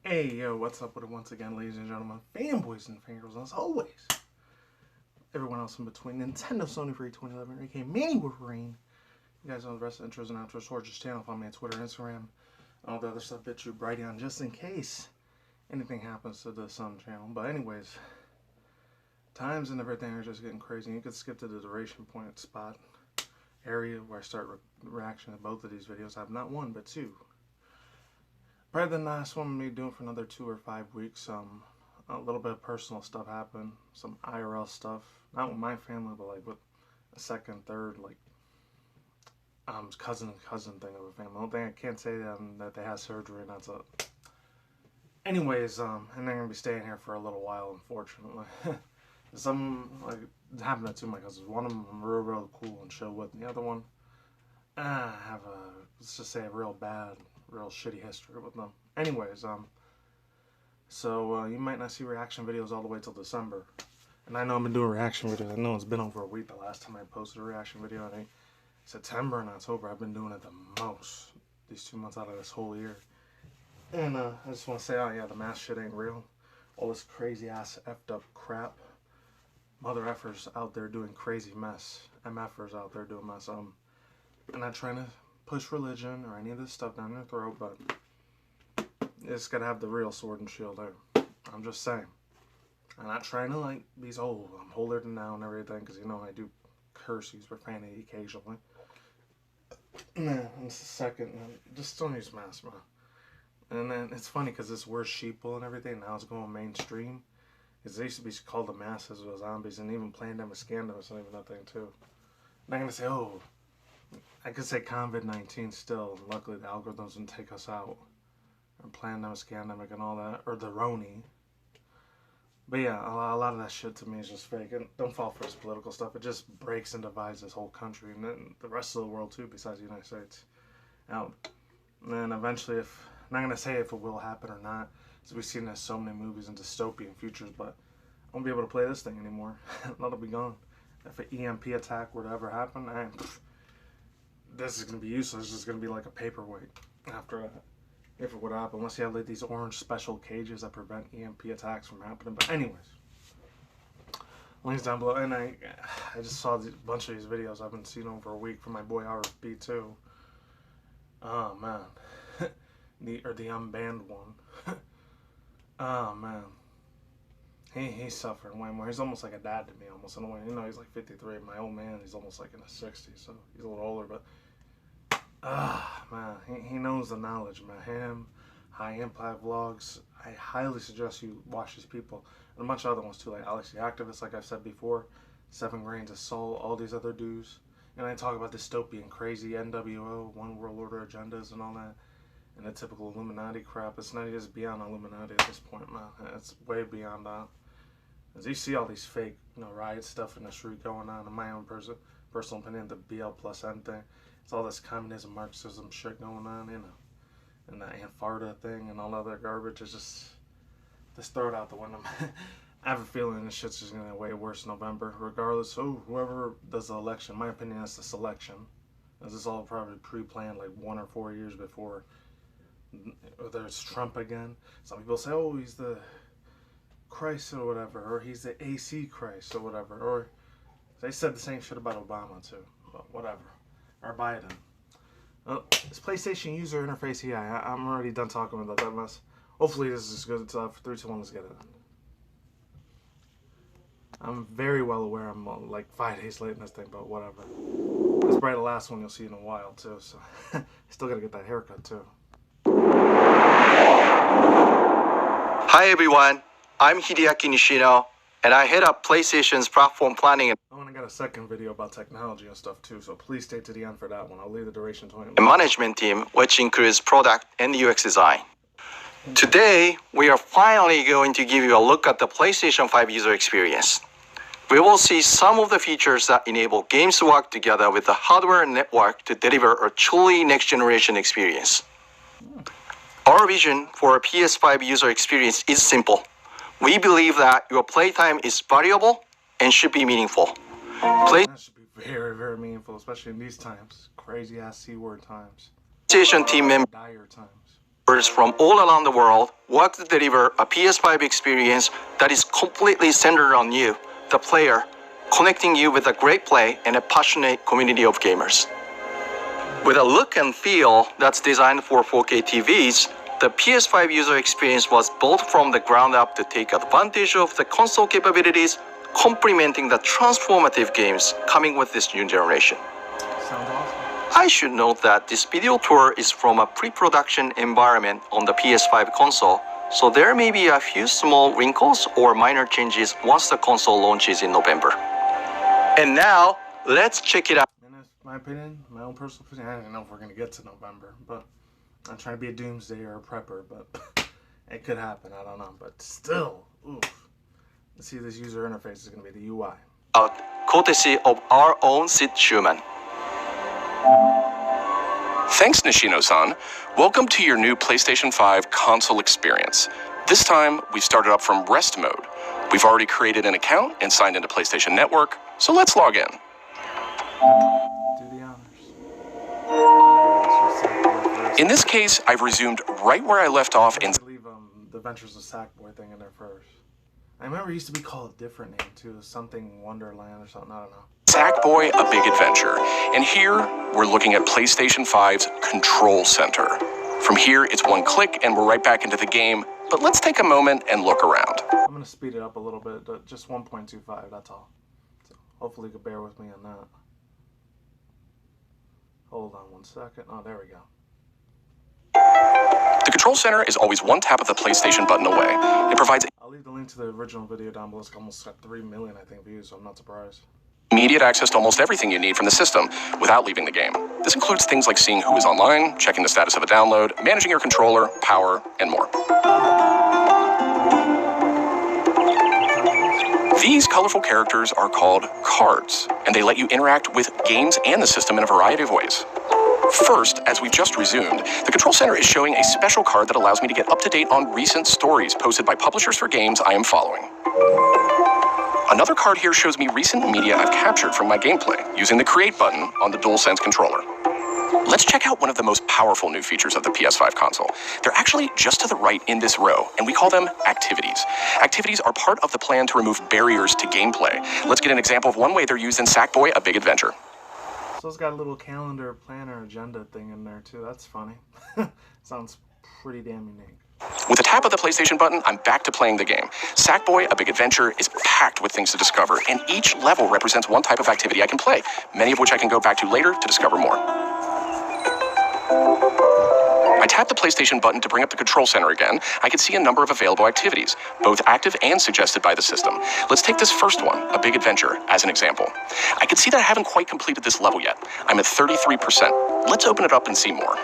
Hey, yo, what's up with it once again, ladies and gentlemen, fanboys and fangirls, as always. Everyone else in between, Nintendo, Sony Free 2011, aka Manny Wolverine. You guys know the rest of the intros and outros towards this channel. Follow me on Twitter, Instagram, all the other stuff that you bright on, just in case anything happens to the Sun channel. But anyways, times and everything are just getting crazy. You could skip to the duration point spot area where I start reaction to both of these videos. I have not one, but two. Probably the last one me doing for another 2 or 5 weeks. A little bit of personal stuff happened, some IRL stuff, not with my family, but like with a second, third, like cousin thing of a family. The only thing I can't say that they had surgery, and that's it. Anyways, and they're gonna be staying here for a little while, unfortunately. Some like happened to two of my cousins. One of them I'm real cool and chill with, and the other one I have let's just say a real shitty history with them. Anyways, so you might not see reaction videos all the way till December. And I know I've been doing reaction videos. I know it's been over a week the last time I posted a reaction video. I think September and October I've been doing it the most. These 2 months out of this whole year. And I just want to say, oh yeah, the mask shit ain't real. All this crazy ass effed up crap. Mother effers out there doing crazy mess. MFers out there doing mess. I'm not trying to push religion or any of this stuff down their throat, but it's gotta have the real sword and shield there. I'm just saying. I'm not trying to like be so I'm holier than thou and everything, because you know I do curse, use profanity occasionally. Nah, in a second, just don't use masks, man. And then it's funny because this word sheeple and everything now is going mainstream. Because they used to be called the masses or zombies, and even Playtime scandal was not even that thing too. I'm not gonna say, oh, I could say COVID-19 still. Luckily, the algorithms didn't take us out. Or pandemic, scandemic, and all that. Or the Roni. But yeah, a lot of that shit to me is just fake. And don't fall for this political stuff. It just breaks and divides this whole country. And then the rest of the world too, besides the United States. Now, and then eventually, I'm not going to say if it will happen or not. Because we've seen this so many movies and dystopian futures. But I won't be able to play this thing anymore. That'll be gone. If an EMP attack were to ever happen, this is going to be useless. It's just going to be like a paperweight after that. If it would happen, unless you have like these orange special cages that prevent EMP attacks from happening. But anyways, links down below. And I just saw a bunch of these videos I've been seeing over a week from my boy RB2. Oh man, the unbanned one. Oh man, he's suffering way more. He's almost like a dad to me, almost in a way. You know, he's like 53. My old man, he's almost like in his 60s, so he's a little older, but. Man, he knows the knowledge, man. Him, High Impact Vlogs. I highly suggest you watch these people. And a bunch of other ones too, like Alex the Activist, like I've said before. 7 Grains of Salt, all these other dudes. And I talk about dystopian, crazy NWO, One World Order agendas and all that. And the typical Illuminati crap. It's not just beyond Illuminati at this point, man. It's way beyond that. As you see all these fake, riot stuff in the street going on, in my own personal opinion, the BL plus N thing. It's all this communism, Marxism shit going on, and the Anfarta thing and all other garbage. It's just throw it out the window. I have a feeling this shit's just gonna get way worse in November, regardless. So whoever does the election, in my opinion, that's the selection. This is all probably pre-planned, like 1 or 4 years before. Whether it's Trump again, some people say, oh, he's the Christ or whatever, or he's the AC Christ or whatever, or they said the same shit about Obama too, but whatever. Or Biden. This PlayStation User interface here, I'm already done talking about that mess. Hopefully this is good stuff. 3, 2, 1, let's get it. I'm very well aware I'm like 5 days late in this thing, but whatever. This is probably the last one you'll see in a while too, so still gotta get that haircut too. Hi everyone, I'm Hideaki Nishino, and I head up PlayStation's platform planning Oh, and I got a second video about technology and stuff too, so please stay to the end for that one. I'll leave the duration to and management team, which includes product and UX design. Today, we are finally going to give you a look at the PlayStation 5 user experience. We will see some of the features that enable games to work together with the hardware network to deliver a truly next-generation experience. Our vision for a PS5 user experience is simple. We believe that your playtime is valuable and should be meaningful. That should be very, very meaningful, especially in these times. Crazy-ass C-word times. PlayStation team Dire times. members from all around the world work to deliver a PS5 experience that is completely centered on you, the player, connecting you with a great play and a passionate community of gamers. With a look and feel that's designed for 4K TVs, the PS5 user experience was built from the ground up to take advantage of the console capabilities, complementing the transformative games coming with this new generation. Sounds awesome. I should note that this video tour is from a pre-production environment on the PS5 console, so there may be a few small wrinkles or minor changes once the console launches in November. And now, let's check it out. And that's my opinion, my own personal opinion. I don't even know if we're going to get to November, but I'm trying to be a doomsday or a prepper, but it could happen, I don't know. But still, oof. Let's see, this user interface is going to be the UI. Courtesy of our own Sid Schumann. Thanks, Nishino-san. Welcome to your new PlayStation 5 console experience. This time, we've started up from rest mode. We've already created an account and signed into PlayStation Network, so let's log in. Do the honors. In this case, I've resumed right where I left off in... I believe the Adventures of Sackboy thing in there first. I remember it used to be called a different name too, something Wonderland or something, I don't know. Sackboy, A Big Adventure. And here, we're looking at PlayStation 5's Control Center. From here, it's one click and we're right back into the game, but let's take a moment and look around. I'm going to speed it up a little bit, but just 1.25, that's all. So hopefully you can bear with me on that. Hold on one second. Oh, there we go. The Control Center is always one tap of the PlayStation button away. It provides I'll leave the link to the original video down below. It's almost got 3 million, I think, views, so I'm not surprised. immediate access to almost everything you need from the system without leaving the game. This includes things like seeing who is online, checking the status of a download, managing your controller, power, and more. These colorful characters are called cards, and they let you interact with games and the system in a variety of ways. First, as we've just resumed, the Control Center is showing a special card that allows me to get up to date on recent stories posted by publishers for games I am following. Another card here shows me recent media I've captured from my gameplay using the Create button on the DualSense controller. Let's check out one of the most powerful new features of the PS5 console. They're actually just to the right in this row, and we call them activities. Activities are part of the plan to remove barriers to gameplay. Let's get an example of one way they're used in Sackboy: A Big Adventure. So it's got a little calendar, planner, agenda thing in there too. That's funny. Sounds pretty damn unique. With a tap of the PlayStation button, I'm back to playing the game. Sackboy: A Big Adventure is packed with things to discover, and each level represents one type of activity I can play, many of which I can go back to later to discover more. I tap the PlayStation button to bring up the Control Center again. I can see a number of available activities, both active and suggested by the system. Let's take this first one, A Big Adventure, as an example. I can see that I haven't quite completed this level yet. I'm at 33%. Let's open it up and see more.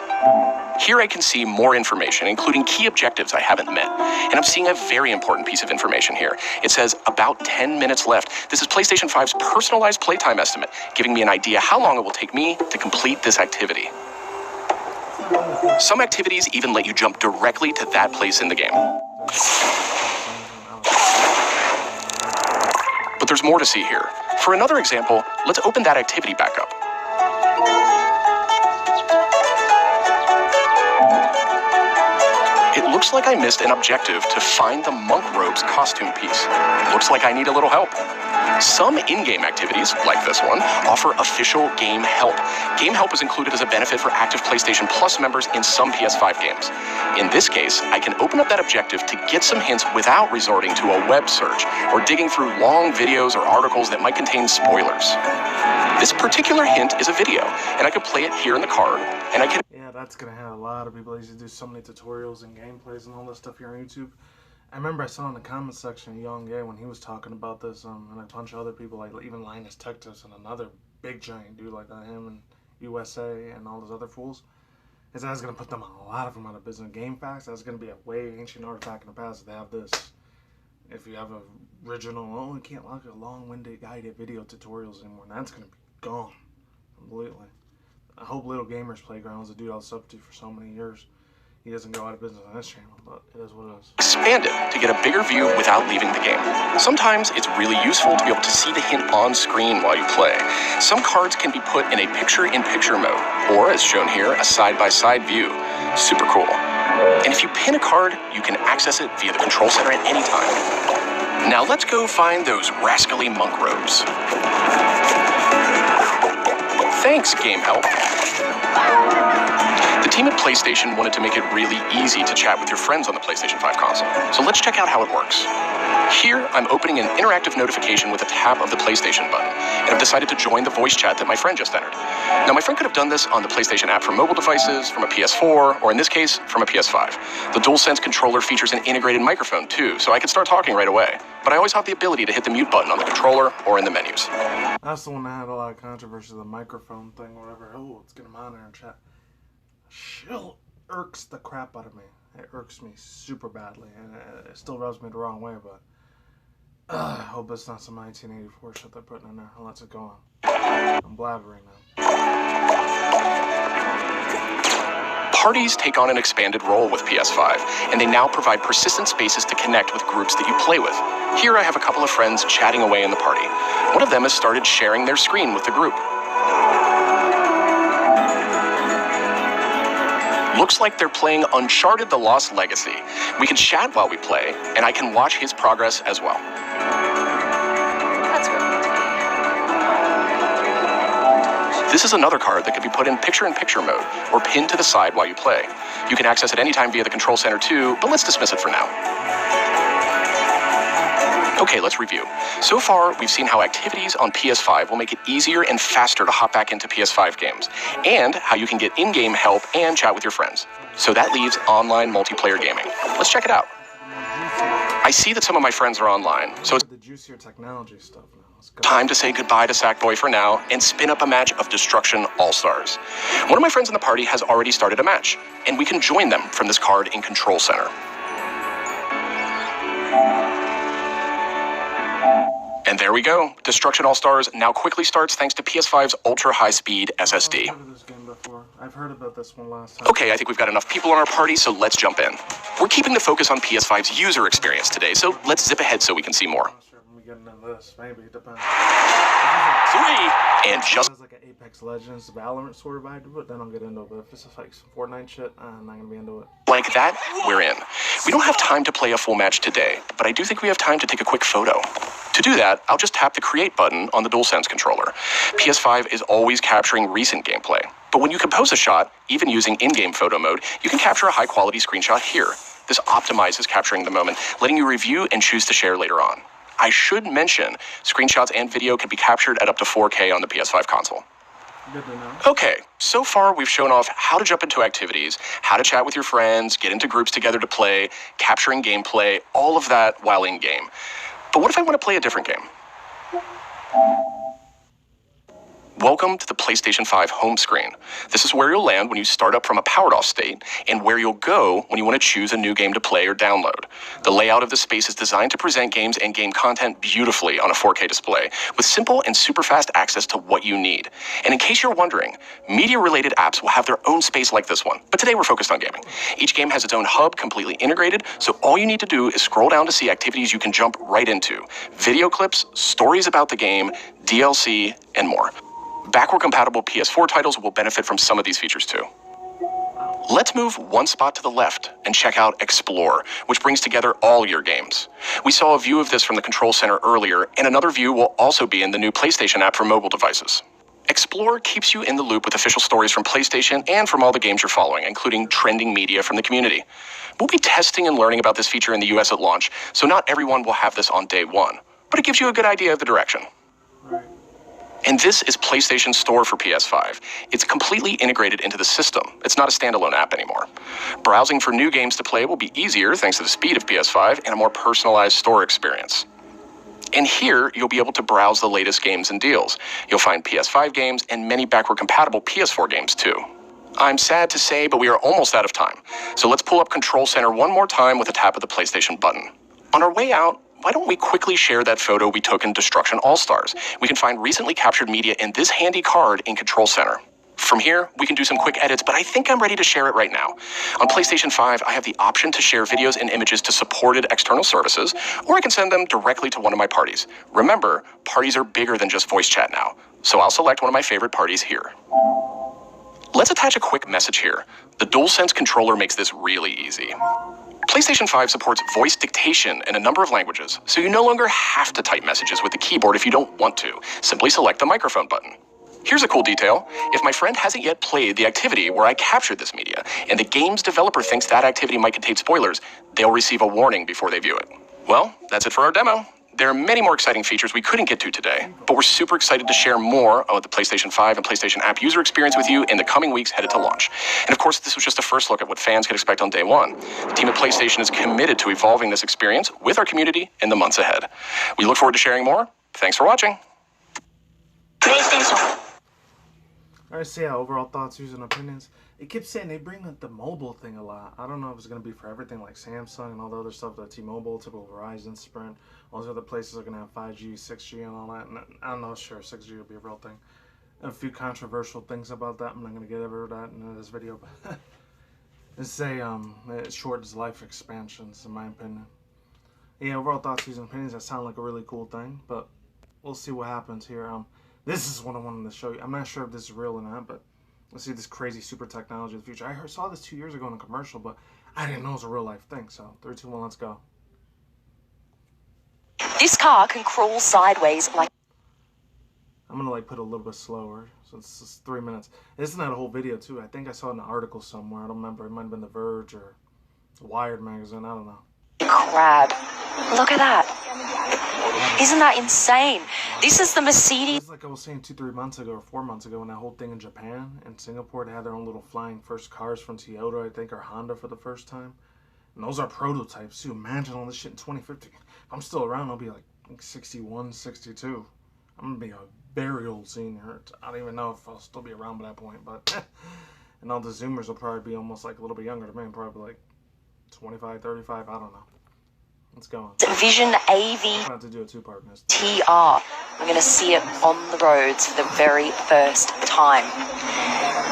Here I can see more information, including key objectives I haven't met. And I'm seeing a very important piece of information here. It says about 10 minutes left. This is PlayStation 5's personalized playtime estimate, giving me an idea how long it will take me to complete this activity. Some activities even let you jump directly to that place in the game. But there's more to see here. For another example, let's open that activity back up. It looks like I missed an objective to find the monk robe's costume piece. Looks like I need a little help. Some in-game activities, like this one, offer official game help. Game help is included as a benefit for active PlayStation Plus members in some PS5 games. In this case, I can open up that objective to get some hints without resorting to a web search or digging through long videos or articles that might contain spoilers. This particular hint is a video, and I can play it here in the card, and I can... Yeah, that's gonna have a lot of people that used to do so many tutorials and gameplays and all that stuff here on YouTube. I remember I saw in the comment section Young Gay when he was talking about this, and a bunch of other people, like even Linus Tectus and another big giant dude like that, him and USA and all those other fools. Is that was gonna put them a lot of them out of business. Game Facts, that's gonna be a way ancient artifact in the past if they have this. If you have a original, oh, you can't like a long-winded guided video tutorials anymore. That's gonna be gone completely. I hope Little Gamers Playground is a dude I was up to for so many years. He doesn't go out of business on this channel, but it is what it is. Expand it to get a bigger view without leaving the game. Sometimes it's really useful to be able to see the hint on screen while you play. Some cards can be put in a picture-in-picture mode, or as shown here, a side-by-side view. Super cool. And if you pin a card, you can access it via the control center at any time. Now let's go find those rascally monk robes. Thanks, Game Help. The team at PlayStation wanted to make it really easy to chat with your friends on the PlayStation 5 console, so let's check out how it works. Here, I'm opening an interactive notification with a tap of the PlayStation button, and I've decided to join the voice chat that my friend just entered. Now, my friend could have done this on the PlayStation app for mobile devices, from a PS4, or in this case, from a PS5. The DualSense controller features an integrated microphone, too, so I could start talking right away. But I always have the ability to hit the mute button on the controller or in the menus. That's the one that had a lot of controversy, the microphone thing, or whatever. Oh, let's get him on there and chat. Shill irks the crap out of me. It irks me super badly, and it still rubs me the wrong way, but I hope it's not some 1984 shit they're putting in there. Let's it go on. I'm blabbering now. Parties take on an expanded role with PS5, and they now provide persistent spaces to connect with groups that you play with. Here I have a couple of friends chatting away in the party. One of them has started sharing their screen with the group. Looks like they're playing Uncharted: The Lost Legacy. We can chat while we play, and I can watch his progress as well. That's good. This is another card that can be put in picture-in-picture mode, or pinned to the side while you play. You can access it anytime via the control center too, but let's dismiss it for now. Okay, let's review. So far, we've seen how activities on PS5 will make it easier and faster to hop back into PS5 games, and how you can get in-game help and chat with your friends. So that leaves online multiplayer gaming. Let's check it out. I see that some of my friends are online, so it's The juicier technology stuff now. Let's go. time to say goodbye to Sackboy for now and spin up a match of Destruction All-Stars. One of my friends in the party has already started a match, and we can join them from this card in Control Center. And there we go. Destruction All-Stars now quickly starts thanks to PS5's ultra-high-speed SSD. I've heard of this game before. I've heard about this one last time. Okay, I think we've got enough people in our party, so let's jump in. We're keeping the focus on PS5's user experience today, so let's zip ahead so we can see more. I'm not sure when we get into this. Maybe it depends. 3, and just It's like an Apex Legends, Valorant sort of vibe to it, then I'll get into it. But if it's just like some Fortnite shit, I'm not gonna be into it. like that, we're in. We don't have time to play a full match today, but I do think we have time to take a quick photo. To do that, I'll just tap the Create button on the DualSense controller. PS5 is always capturing recent gameplay, but when you compose a shot, even using in-game photo mode, you can capture a high-quality screenshot here. This optimizes capturing the moment, letting you review and choose to share later on. I should mention, screenshots and video can be captured at up to 4K on the PS5 console. Good to know. Okay, so far we've shown off how to jump into activities, how to chat with your friends, get into groups together to play, capturing gameplay, all of that while in-game. But what if I want to play a different game? Welcome to the PlayStation 5 home screen. This is where you'll land when you start up from a powered-off state, and where you'll go when you want to choose a new game to play or download. The layout of the space is designed to present games and game content beautifully on a 4K display, with simple and super fast access to what you need. And in case you're wondering, media-related apps will have their own space like this one, but today we're focused on gaming. Each game has its own hub, completely integrated, so all you need to do is scroll down to see activities you can jump right into. Video clips, stories about the game, DLC, and more. Backward-compatible PS4 titles will benefit from some of these features too. Let's move one spot to the left and check out Explore, which brings together all your games. We saw a view of this from the Control Center earlier, and another view will also be in the new PlayStation app for mobile devices. Explore keeps you in the loop with official stories from PlayStation and from all the games you're following, including trending media from the community. We'll be testing and learning about this feature in the US at launch, so not everyone will have this on day one, but it gives you a good idea of the direction. Right. And this is PlayStation Store for PS5. It's completely integrated into the system. It's not a standalone app anymore. Browsing for new games to play will be easier thanks to the speed of PS5 and a more personalized store experience. And here, you'll be able to browse the latest games and deals. You'll find PS5 games and many backward-compatible PS4 games too. I'm sad to say, but we are almost out of time. So let's pull up Control Center one more time with a tap of the PlayStation button. On our way out, why don't we quickly share that photo we took in Destruction All-Stars? We can find recently captured media in this handy card in Control Center. From here, we can do some quick edits, but I think I'm ready to share it right now. On PlayStation 5, I have the option to share videos and images to supported external services, or I can send them directly to one of my parties. Remember, parties are bigger than just voice chat now, so I'll select one of my favorite parties here. Let's attach a quick message here. The DualSense controller makes this really easy. PlayStation 5 supports voice dictation in a number of languages, so you no longer have to type messages with the keyboard if you don't want to. Simply select the microphone button. Here's a cool detail. If my friend hasn't yet played the activity where I captured this media, and the game's developer thinks that activity might contain spoilers, they'll receive a warning before they view it. Well, that's it for our demo. There are many more exciting features we couldn't get to today, but we're super excited to share more about the PlayStation 5 and PlayStation app user experience with you in the coming weeks headed to launch. And of course, this was just a first look at what fans can expect on day one. The team at PlayStation is committed to evolving this experience with our community in the months ahead. We look forward to sharing more. Thanks for watching. PlayStation. Alright, so yeah, overall thoughts, views, and opinions. It keeps saying they bring up the mobile thing a lot. I don't know if it's going to be for everything like Samsung and all the other stuff, that T-Mobile, typical Verizon, Sprint, all these other places are going to have 5G, 6G, and all that. And I'm not sure 6G will be a real thing. A few controversial things about that. I'm not going to get over that in this video, but let's say it shortens life expansions, in my opinion. Yeah, overall thoughts, views, and opinions, that sound like a really cool thing, but we'll see what happens here. This is what I wanted to show you. I'm not sure if this is real or not, but let's see this crazy super technology of the future. I saw this 2 years ago in a commercial, but I didn't know it was a real life thing. So 3, 2, 1, let's go. This car can crawl sideways like... I'm gonna like put it a little bit slower, so it's just 3 minutes. Isn't that a whole video too? I think I saw it in an article somewhere. I don't remember. It might have been The Verge or Wired magazine. I don't know. crab. Look at that. Isn't that insane? This is the Mercedes. It's like I was saying 2-3 months ago or 4 months ago when that whole thing in Japan and Singapore, they had their own little flying first cars from Toyota, I think, or Honda for the first time. And those are prototypes too. Imagine all this shit in 2050. If I'm still around, I'll be like 61, 62. I'm gonna be a very old senior. I don't even know if I'll still be around by that point, but and all the Zoomers will probably be almost like a little bit younger than me, probably like 25, 35, I don't know. Let's go on. Vision AV I'm about to do a two-part in this. TR. We're going to see it on the roads for the very first time.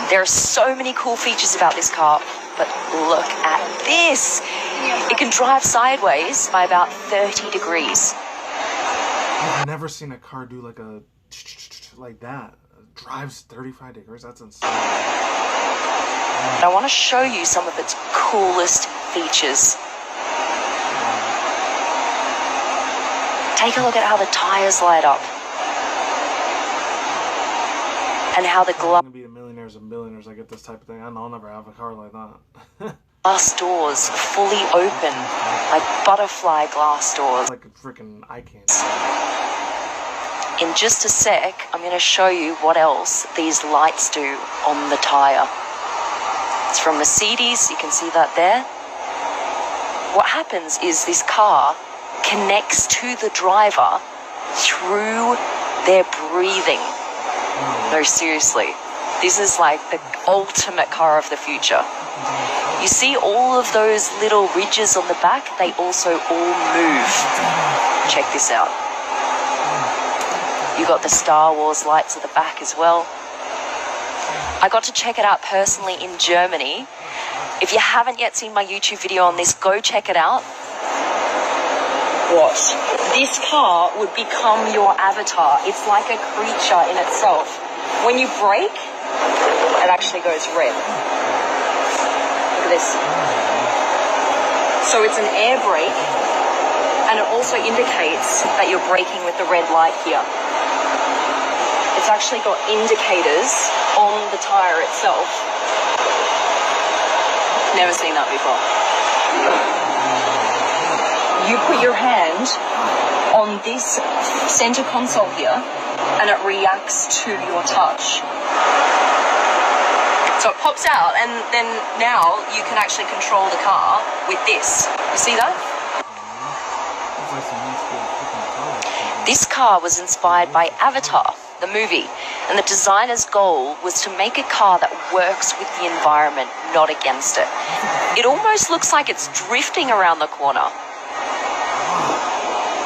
There are so many cool features about this car, but look at this. It can drive sideways by about 30 degrees. I've never seen a car do like a like that. It drives 35 degrees. That's insane. And I want to show you some of its coolest features. Take a look at how the tires light up. And how the I'm gonna be the millionaires and billionaires. I get this type of thing. I'll never have a car like that. glass doors fully open, like butterfly glass doors. It's like a freaking eye candy. In just a sec, I'm going to show you what else these lights do on the tire. It's from Mercedes, you can see that there. What happens is this car connects to the driver through their breathing. No, seriously. This is like the ultimate car of the future. You see all of those little ridges on the back? They also all move. Check this out. You got the Star Wars lights at the back as well. I got to check it out personally in Germany. If you haven't yet seen my YouTube video on this, go check it out. Watch. This car would become your avatar. It's like a creature in itself. When you brake, it actually goes red. Look at this. So it's an air brake, and it also indicates that you're braking with the red light here. It's actually got indicators on the tire itself. Never seen that before. You put your hand on this center console here, and it reacts to your touch. So it pops out, and then now you can actually control the car with this. You see that? This car was inspired by Avatar, the movie, and the designer's goal was to make a car that works with the environment, not against it. It almost looks like it's drifting around the corner.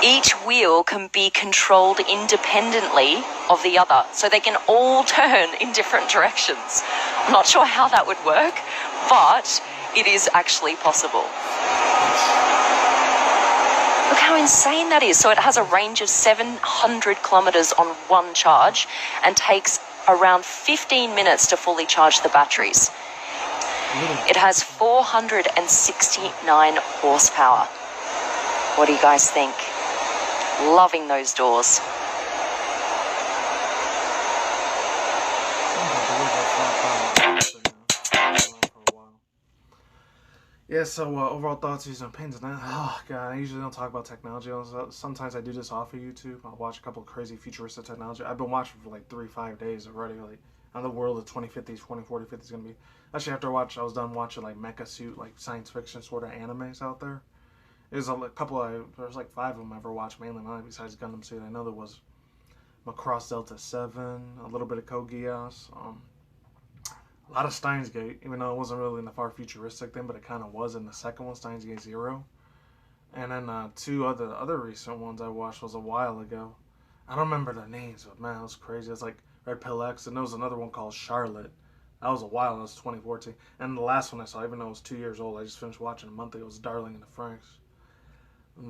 Each wheel can be controlled independently of the other, so they can all turn in different directions. I'm not sure how that would work, but it is actually possible. Look how insane that is. So it has a range of 700 kilometers on one charge and takes around 15 minutes to fully charge the batteries. It has 469 horsepower. What do you guys think? Loving those doors. Yeah, so overall thoughts, views, and opinions. Oh god, I usually don't talk about technology. Sometimes I do this off of YouTube. I'll watch a couple of crazy futuristic technology. I've been watching for like 3-5 days already. Like, how the world of 2050s, 2040, is gonna be. Actually, after I was done watching like mecha suit, like science fiction sort of animes out there. There's a couple. There's like 5 of them I ever watched mainly mine besides Gundam Suit. I know there was Macross Delta 7, a little bit of Code Geass. A lot of Steins Gate, even though it wasn't really in the far futuristic thing, but it kind of was in the second one, Steins Gate 0. And then 2 other recent ones I watched was a while ago. I don't remember their names, but man, it was crazy. It's like Red Pill X, and there was another one called Charlotte. That was a while, that was 2014. And the last one I saw, even though it was 2 years old, I just finished watching a month ago, was Darling in the Franxx.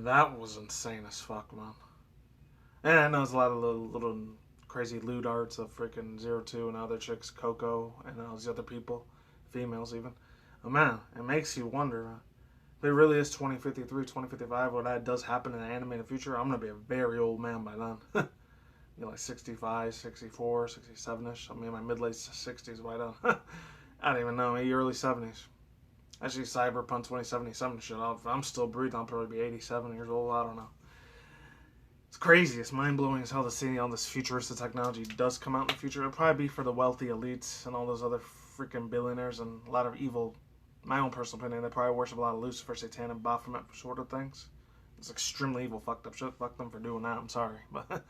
That was insane as fuck, man. And I know there's a lot of little crazy lewd arts of freaking 02 and other chicks, Coco, and all these other people, females even. Oh man, it makes you wonder, if it really is 2053, 2055, when that does happen in the animated future, I'm going to be a very old man by then. Like 65, 64, 67-ish. I'm in my mid-late 60s by then. I don't even know, maybe early 70s. Actually, Cyberpunk 2077 shit, if I'm still breathing, I'll probably be 87 years old, I don't know. It's crazy. It's mind-blowing as hell to see all this futuristic technology does come out in the future. It'll probably be for the wealthy elites and all those other freaking billionaires and a lot of evil, my own personal opinion, they probably worship a lot of Lucifer, Satan, and Baphomet sort of things. It's extremely evil, fucked up shit. Fuck them for doing that. I'm sorry. But,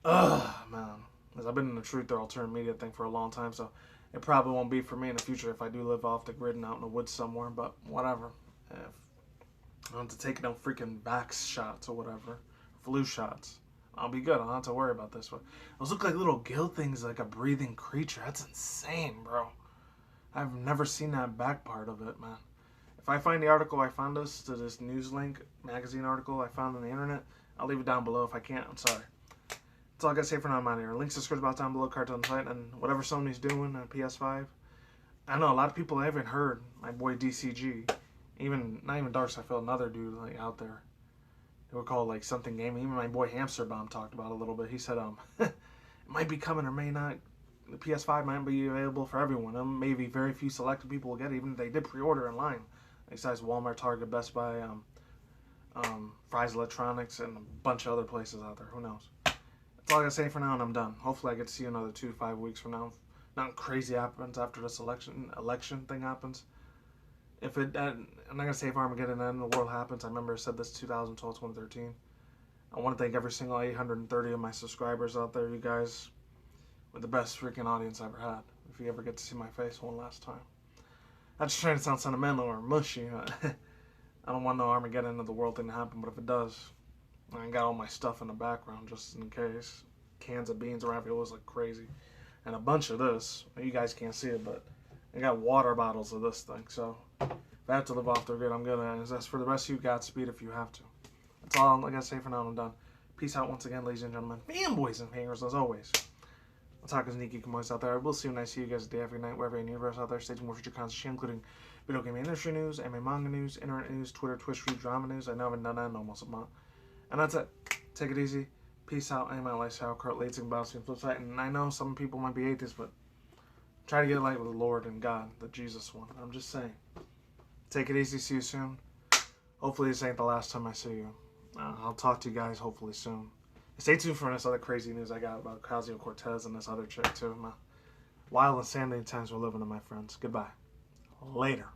man. Because I've been in the truth or alternative media thing for a long time, so it probably won't be for me in the future if I do live off the grid and out in the woods somewhere, but whatever. If I want to take no freaking vax shots or whatever. Flu shots. I'll be good. I don't have to worry about this one. Those look like little gill things, like a breathing creature. That's insane, bro. I've never seen that back part of it, man. If I find the article I found to this news link, magazine article I found on the internet, I'll leave it down below. If I can't, I'm sorry. That's all I gotta say for now, I'm out of here. Links to description box down below, cards on the site, and whatever Sony's doing on PS5. I know a lot of people I haven't heard. My boy DCG, not even Darks, I felt another dude like out there. They were called like something gaming. Even my boy Hamster Bomb talked about it a little bit. He said it might be coming or may not. The PS5 might be available for everyone. Maybe very few selected people will get it, even if they did pre-order online. Besides Walmart, Target, Best Buy, Fry's Electronics, and a bunch of other places out there. Who knows? That's all I gotta say for now, and I'm done. Hopefully I get to see you another 2 to 5 weeks from now. Nothing crazy happens after this election thing happens. If it, I'm not going to say if Armageddon and the world happens. I remember I said this 2012, 2013. I want to thank every single 830 of my subscribers out there. You guys were the best freaking audience I ever had. If you ever get to see my face one last time. I'm just trying to sound sentimental or mushy. I don't want no Armageddon of the world thing to happen, but if it does, I got all my stuff in the background just in case. Cans of beans, raviolis like crazy. And a bunch of this. You guys can't see it, but I got water bottles of this thing, so if I have to live off the grid, I'm gonna. As for the rest of you, Godspeed if you have to. That's all I gotta say for now. I'm done. Peace out once again, ladies and gentlemen, fanboys and fangirls, as always. I'll talk as Nikki Kamois out there. We'll see you when I see you guys day every night, wherever in the universe out there. Stay tuned for future content, including video game industry news, anime manga news, internet news, Twitter, Twitch feed, drama news. I know I haven't done that in almost a month. And that's it. Take it easy. Peace out. I'm my lifestyle, Kurt Lating, Bouncy, and Flipside. And I know some people might be atheists, but try to get light with the Lord and God, the Jesus one. I'm just saying. Take it easy. See you soon. Hopefully this ain't the last time I see you. I'll talk to you guys hopefully soon. Stay tuned for this other crazy news I got about Ocasio-Cortez and this other chick too. Wild and sandy times we're living in, my friends. Goodbye. Later.